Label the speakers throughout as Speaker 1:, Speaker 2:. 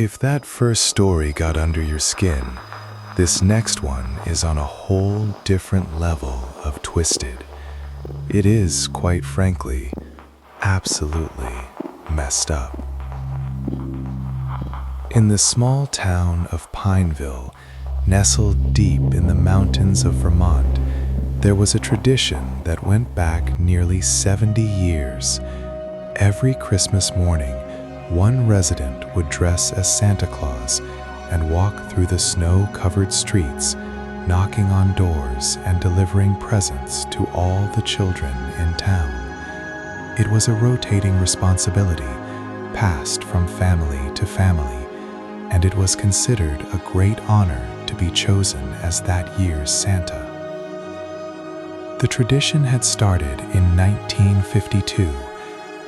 Speaker 1: If that first story got under your skin, this next one is on a whole different level of twisted. It is, quite frankly, absolutely messed up. In the small town of Pineville, nestled deep in the mountains of Vermont, there was a tradition that went back nearly 70 years. Every Christmas morning, one resident would dress as Santa Claus and walk through the snow-covered streets, knocking on doors and delivering presents to all the children in town. It was a rotating responsibility, passed from family to family, and it was considered a great honor to be chosen as that year's Santa. The tradition had started in 1952,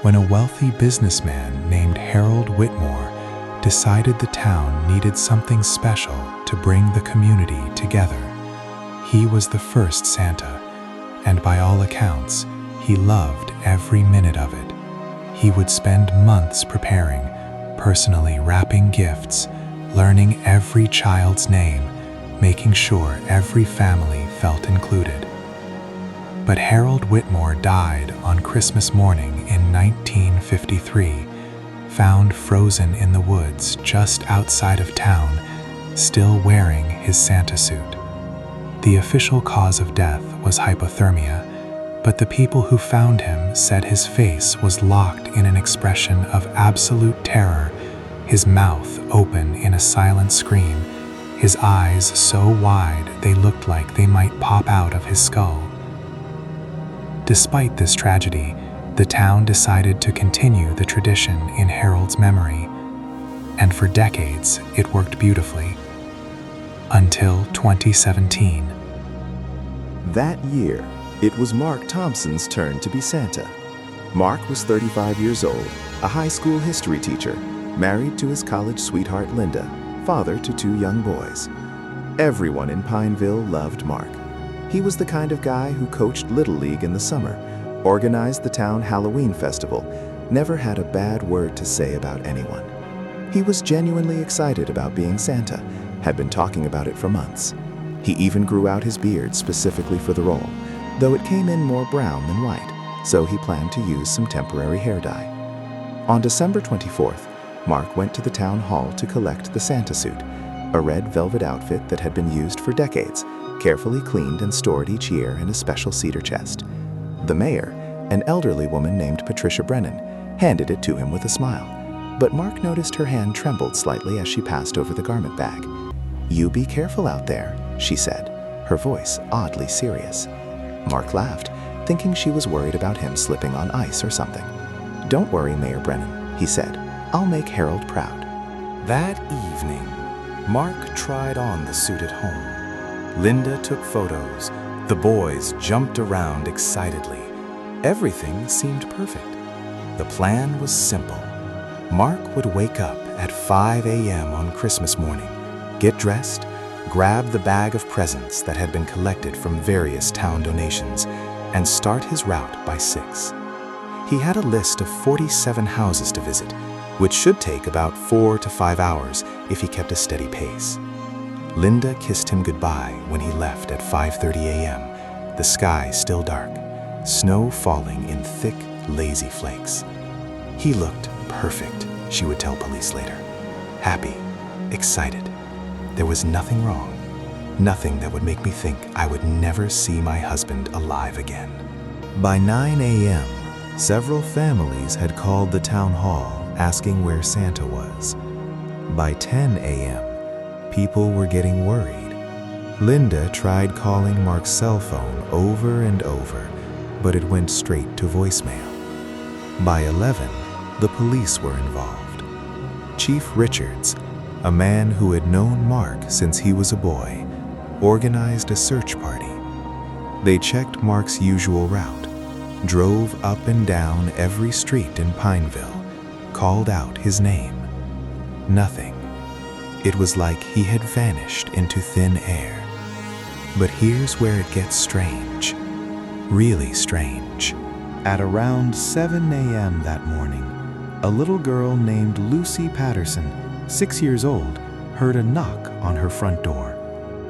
Speaker 1: when a wealthy businessman named Harold Whitmore decided the town needed something special to bring the community together. He was the first Santa, and by all accounts, he loved every minute of it. He would spend months preparing, personally wrapping gifts, learning every child's name, making sure every family felt included. But Harold Whitmore died on Christmas morning in 1953, found frozen in the woods just outside of town, still wearing his Santa suit. The official cause of death was hypothermia, but the people who found him said his face was locked in an expression of absolute terror, his mouth open in a silent scream, his eyes so wide they looked like they might pop out of his skull. Despite this tragedy, the town decided to continue the tradition in Harold's memory, and for decades it worked beautifully, until 2017.
Speaker 2: That year, it was Mark Thompson's turn to be Santa. Mark was 35 years old, a high school history teacher, married to his college sweetheart Linda, father to 2 young boys. Everyone in Pineville loved Mark. He was the kind of guy who coached Little League in the summer, organized the town Halloween festival, never had a bad word to say about anyone. He was genuinely excited about being Santa, had been talking about it for months. He even grew out his beard specifically for the role, though it came in more brown than white, so he planned to use some temporary hair dye. On December 24th, Mark went to the town hall to collect the Santa suit, a red velvet outfit that had been used for decades, carefully cleaned and stored each year in a special cedar chest. The mayor, an elderly woman named Patricia Brennan, handed it to him with a smile, but Mark noticed her hand trembled slightly as she passed over the garment bag. "You be careful out there," she said, her voice oddly serious. Mark laughed, thinking she was worried about him slipping on ice or something. "Don't worry, Mayor Brennan," he said. "I'll make Harold proud."
Speaker 1: That evening, Mark tried on the suit at home. Linda took photos. The boys jumped around excitedly. Everything seemed perfect. The plan was simple. Mark would wake up at 5 a.m. on Christmas morning, get dressed, grab the bag of presents that had been collected from various town donations, and start his route by 6. He had a list of 47 houses to visit, which should take about 4 to 5 hours if he kept a steady pace. Linda kissed him goodbye when he left at 5:30 a.m., the sky still dark, snow falling in thick, lazy flakes. He looked perfect, she would tell police later. Happy, excited. There was nothing wrong, nothing that would make me think I would never see my husband alive again. By 9 a.m., several families had called the town hall asking where Santa was. By 10 a.m., people were getting worried. Linda tried calling Mark's cell phone over and over, but it went straight to voicemail. By 11, the police were involved. Chief Richards, a man who had known Mark since he was a boy, organized a search party. They checked Mark's usual route, drove up and down every street in Pineville, called out his name. Nothing. It was like he had vanished into thin air. But here's where it gets strange. Really strange. At around 7 a.m. that morning, a little girl named Lucy Patterson 6 years old, heard a knock on her front door.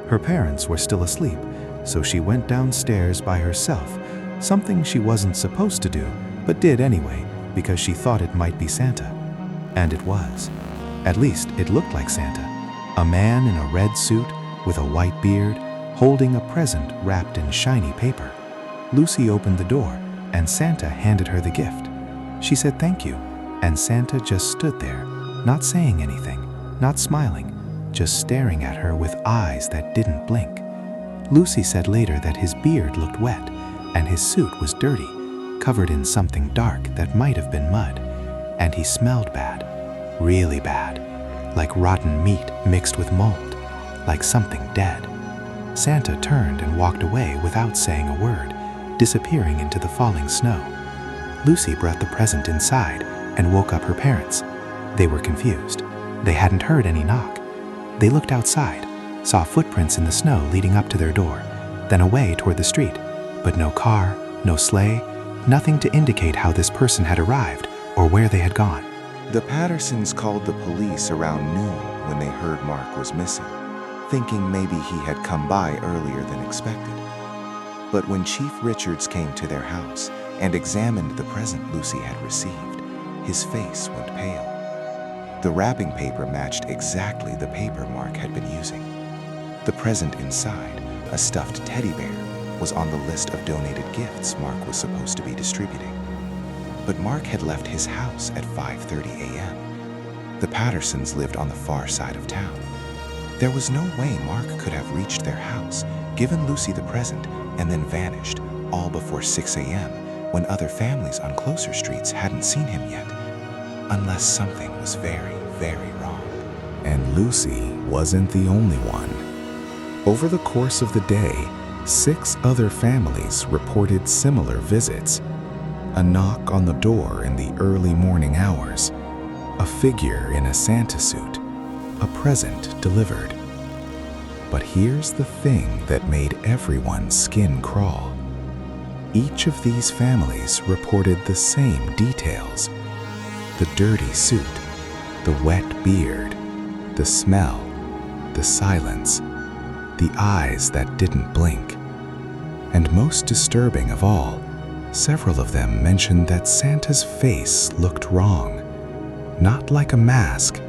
Speaker 1: Her parents were still asleep, so she went downstairs by herself, something she wasn't supposed to do, but did anyway because she thought it might be Santa. And it was. At least it looked like Santa. A man in a red suit with a white beard, holding a present wrapped in shiny paper. Lucy opened the door, and Santa handed her the gift. She said thank you, and Santa just stood there, not saying anything, not smiling, just staring at her with eyes that didn't blink. Lucy said later that his beard looked wet, and his suit was dirty, covered in something dark that might have been mud, and he smelled bad, really bad, like rotten meat mixed with mold, like something dead. Santa turned and walked away without saying a word, disappearing into the falling snow. Lucy brought the present inside and woke up her parents. They were confused. They hadn't heard any knock. They looked outside, saw footprints in the snow leading up to their door, then away toward the street, but no car, no sleigh, nothing to indicate how this person had arrived or where they had gone.
Speaker 2: The Pattersons called the police around noon when they heard Mark was missing, thinking maybe he had come by earlier than expected. But when Chief Richards came to their house and examined the present Lucy had received, his face went pale. The wrapping paper matched exactly the paper Mark had been using. The present inside, a stuffed teddy bear, was on the list of donated gifts Mark was supposed to be distributing. But Mark had left his house at 5:30 a.m. The Pattersons lived on the far side of town. There was no way Mark could have reached their house, given Lucy the present, and then vanished, all before 6 a.m., when other families on closer streets hadn't seen him yet. Unless something was very, very wrong.
Speaker 1: And Lucy wasn't the only one. Over the course of the day, 6 other families reported similar visits. A knock on the door in the early morning hours, a figure in a Santa suit, a present delivered. But here's the thing that made everyone's skin crawl. Each of these families reported the same details: the dirty suit, the wet beard, the smell, the silence, the eyes that didn't blink. And most disturbing of all, several of them mentioned that Santa's face looked wrong. Not like a mask,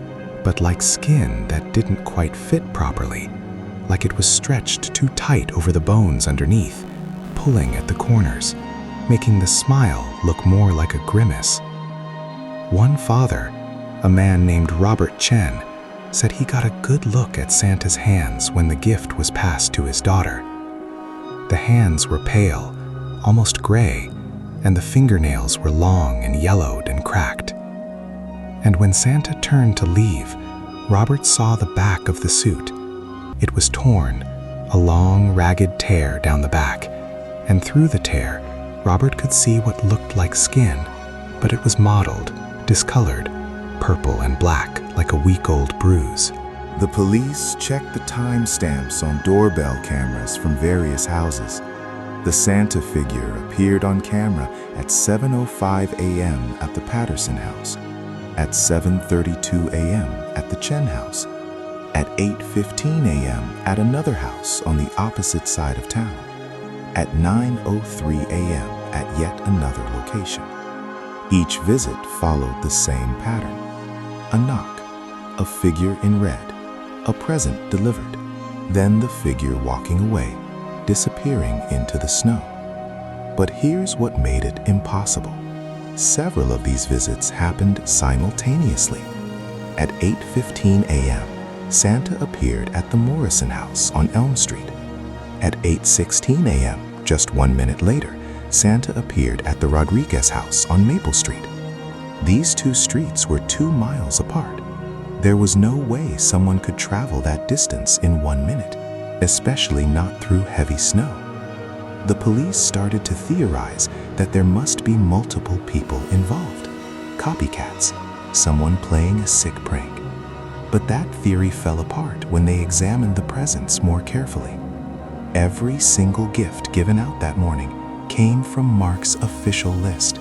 Speaker 1: but like skin that didn't quite fit properly, like it was stretched too tight over the bones underneath, pulling at the corners, making the smile look more like a grimace. One father, a man named Robert Chen, said he got a good look at Santa's hands when the gift was passed to his daughter. The hands were pale, almost gray, and the fingernails were long and yellowed and cracked. And when Santa turned to leave, Robert saw the back of the suit. It was torn, a long, ragged tear down the back, and through the tear, Robert could see what looked like skin, but it was mottled, discolored, purple and black like a week-old bruise.
Speaker 2: The police checked the timestamps on doorbell cameras from various houses. The Santa figure appeared on camera at 7:05 a.m. at the Patterson house, at 7:32 a.m. at the Chen house, at 8:15 a.m. at another house on the opposite side of town, at 9:03 a.m. at yet another location. Each visit followed the same pattern: a knock, a figure in red, a present delivered, then the figure walking away, disappearing into the snow. But here's what made it impossible. Several of these visits happened simultaneously. At 8:15 a.m., Santa appeared at the Morrison house on Elm Street. At 8:16 a.m., just 1 minute later, Santa appeared at the Rodriguez house on Maple Street. These two streets were 2 miles apart. There was no way someone could travel that distance in 1 minute, especially not through heavy snow. The police started to theorize that there must be multiple people involved, copycats, someone playing a sick prank. But that theory fell apart when they examined the presents more carefully. Every single gift given out that morning came from Mark's official list.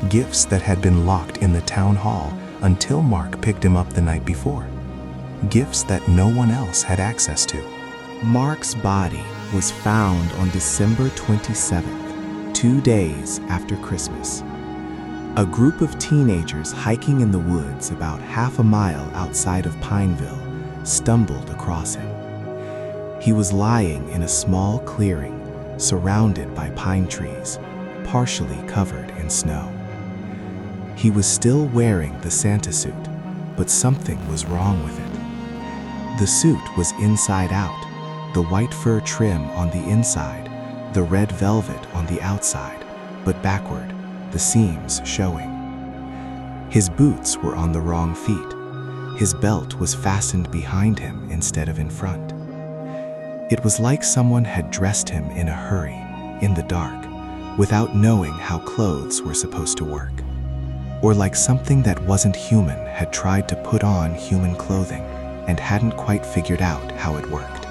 Speaker 2: Gifts that had been locked in the town hall until Mark picked him up the night before.
Speaker 1: gifts that no one else had access to.
Speaker 2: Mark's body was found on December 27th, 2 days after Christmas. A group of teenagers hiking in the woods about half a mile outside of Pineville stumbled across him. He was lying in a small clearing surrounded by pine trees, partially covered in snow. He was still wearing the Santa suit, but something was wrong with it. The suit was inside out, the white fur trim on the inside, the red velvet on the outside, but backward, the seams showing. His boots were on the wrong feet. His belt was fastened behind him instead of in front. It was like someone had dressed him in a hurry, in the dark, without knowing how clothes were supposed to work. Or like something that wasn't human had tried to put on human clothing and hadn't quite figured out how it worked.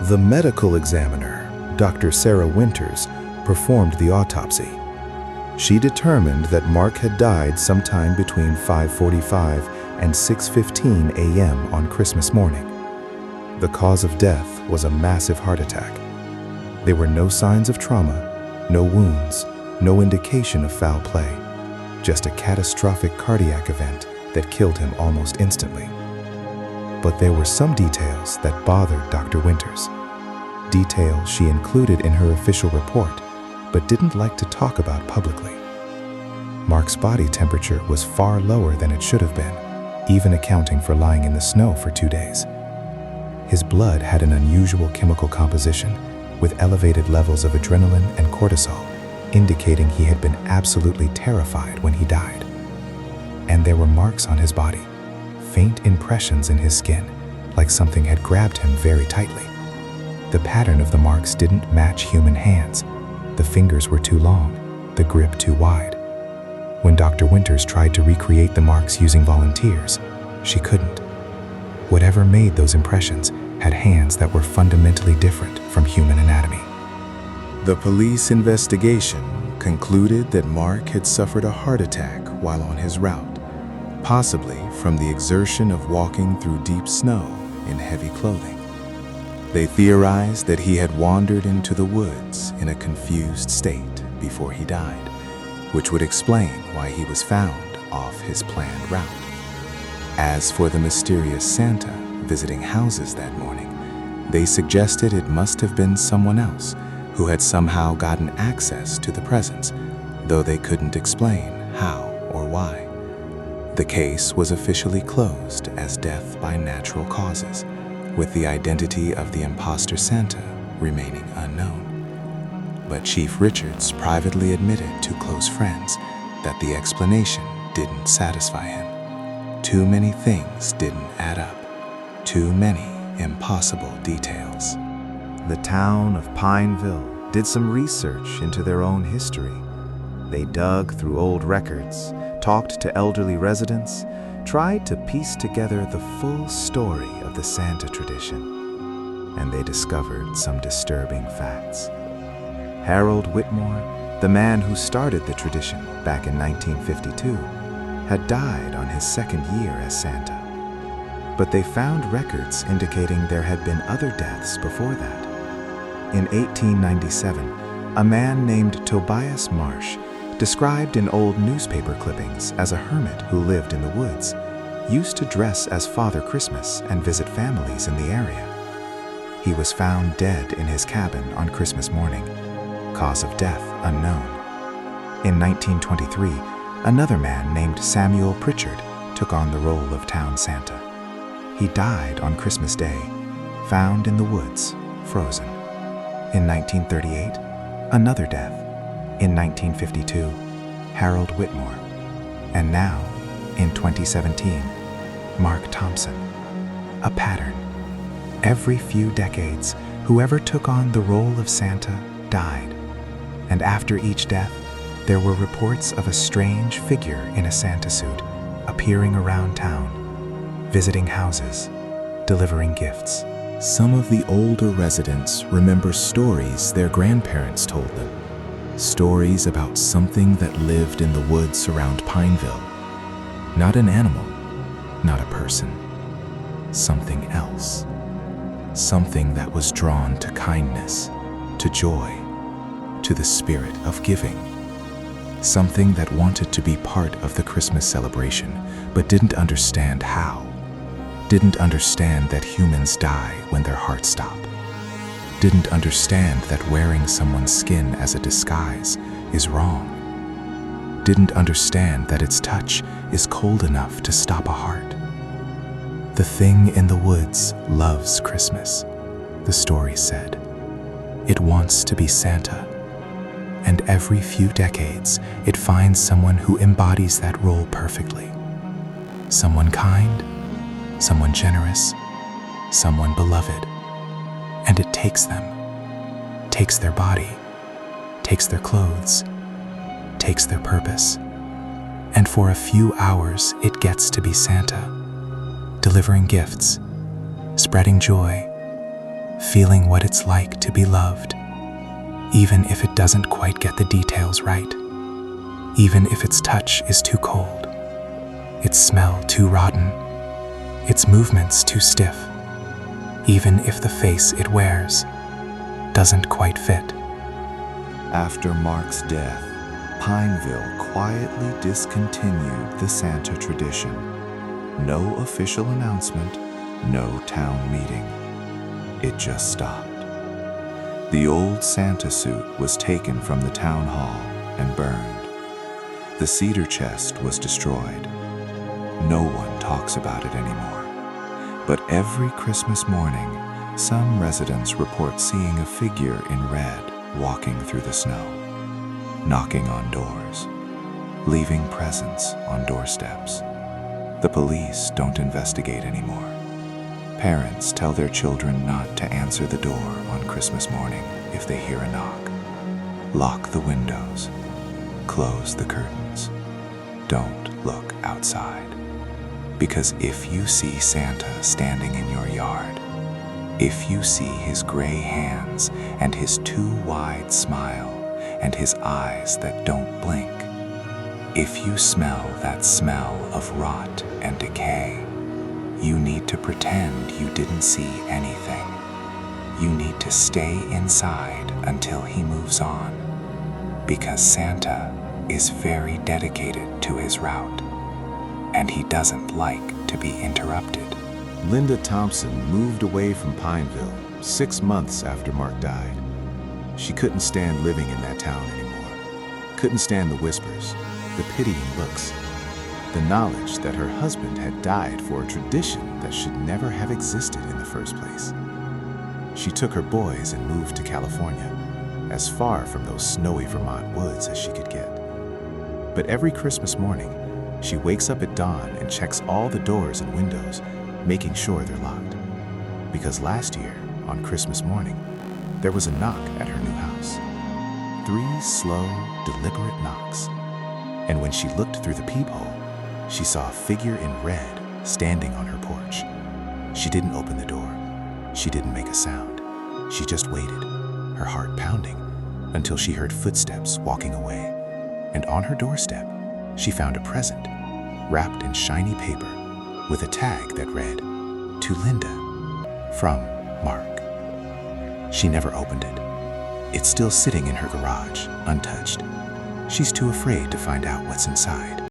Speaker 1: The medical examiner, Dr. Sarah Winters, performed the autopsy. She determined that Mark had died sometime between 5:45 and 6:15 a.m. on Christmas morning. The cause of death was a massive heart attack. There were no signs of trauma, no wounds, no indication of foul play, just a catastrophic cardiac event that killed him almost instantly. But there were some details that bothered Dr. Winters. Details she included in her official report, but didn't like to talk about publicly. Mark's body temperature was far lower than it should have been, even accounting for lying in the snow for 2 days. His blood had an unusual chemical composition, with elevated levels of adrenaline and cortisol, indicating he had been absolutely terrified when he died. And there were marks on his body, faint impressions in his skin, like something had grabbed him very tightly. The pattern of the marks didn't match human hands. The fingers were too long, the grip too wide. When Dr. Winters tried to recreate the marks using volunteers, she couldn't. Whatever made those impressions had hands that were fundamentally different from human anatomy.
Speaker 3: The police investigation concluded that Mark had suffered a heart attack while on his route, possibly from the exertion of walking through deep snow in heavy clothing. They theorized that he had wandered into the woods in a confused state before he died, which would explain why he was found off his planned route. As for the mysterious Santa visiting houses that morning, they suggested it must have been someone else who had somehow gotten access to the presents, though they couldn't explain how or why. The case was officially closed as death by natural causes, with the identity of the imposter Santa remaining unknown. But Chief Richards privately admitted to close friends that the explanation didn't satisfy him. Too many things didn't add up. Too many impossible details.
Speaker 2: The town of Pineville did some research into their own history. They dug through old records, talked to elderly residents, tried to piece together the full story of the Santa tradition, and they discovered some disturbing facts. Harold Whitmore, the man who started the tradition back in 1952, had died on his second year as Santa. But they found records indicating there had been other deaths before that. In 1897, a man named Tobias Marsh, described in old newspaper clippings as a hermit who lived in the woods, used to dress as Father Christmas and visit families in the area. He was found dead in his cabin on Christmas morning, cause of death unknown. In 1923, another man named Samuel Pritchard took on the role of town Santa. He died on Christmas Day, found in the woods, frozen. In 1938, another death. In 1952, Harold Whitmore. And now, in 2017, Mark Thompson. A pattern. Every few decades, whoever took on the role of Santa died. And after each death, there were reports of a strange figure in a Santa suit appearing around town, visiting houses, delivering gifts.
Speaker 3: Some of the older residents remember stories their grandparents told them. Stories about something that lived in the woods around Pineville. Not an animal, not a person. something else. Something that was drawn to kindness, to joy, to the spirit of giving. Something that wanted to be part of the Christmas celebration, but didn't understand how. Didn't understand that humans die when their hearts stop. Didn't understand that wearing someone's skin as a disguise is wrong. Didn't understand that its touch is cold enough to stop a heart. The thing in the woods loves Christmas, the story said. It wants to be Santa. And every few decades, it finds someone who embodies that role perfectly. Someone kind, someone generous, someone beloved. And it takes them, takes their body, takes their clothes, takes their purpose. And for a few hours, it gets to be Santa, delivering gifts, spreading joy, feeling what it's like to be loved, even if it doesn't quite get the details right, even if its touch is too cold, its smell too rotten, its movements too stiff, even if the face it wears doesn't quite fit.
Speaker 2: After Mark's death, Pineville quietly discontinued the Santa tradition. No official announcement, no town meeting. It just stopped. The old Santa suit was taken from the town hall and burned. The cedar chest was destroyed. No one talks about it anymore. But every Christmas morning, some residents report seeing a figure in red walking through the snow, knocking on doors, leaving presents on doorsteps. The police don't investigate anymore. Parents tell their children not to answer the door on Christmas morning if they hear a knock. Lock the windows. Close the curtains. Don't look outside. Because if you see Santa standing in your yard, if you see his gray hands and his too wide smile and his eyes that don't blink, if you smell that smell of rot and decay, you need to pretend you didn't see anything. You need to stay inside until he moves on, because Santa is very dedicated to his route, and he doesn't like to be interrupted.
Speaker 3: Linda Thompson moved away from Pineville 6 months after Mark died. She couldn't stand living in that town anymore. Couldn't stand the whispers, the pitying looks, the knowledge that her husband had died for a tradition that should never have existed in the first place. She took her boys and moved to California, as far from those snowy Vermont woods as she could get. But every Christmas morning, she wakes up at dawn and checks all the doors and windows, making sure they're locked. Because last year, on Christmas morning, there was a knock at her new house. 3 slow, deliberate knocks. And when she looked through the peephole, she saw a figure in red standing on her porch. She didn't open the door. She didn't make a sound. She just waited, her heart pounding, until she heard footsteps walking away. And on her doorstep, she found a present, wrapped in shiny paper, with a tag that read, "To Linda, from Mark." She never opened it. It's still sitting in her garage, untouched. She's too afraid to find out what's inside.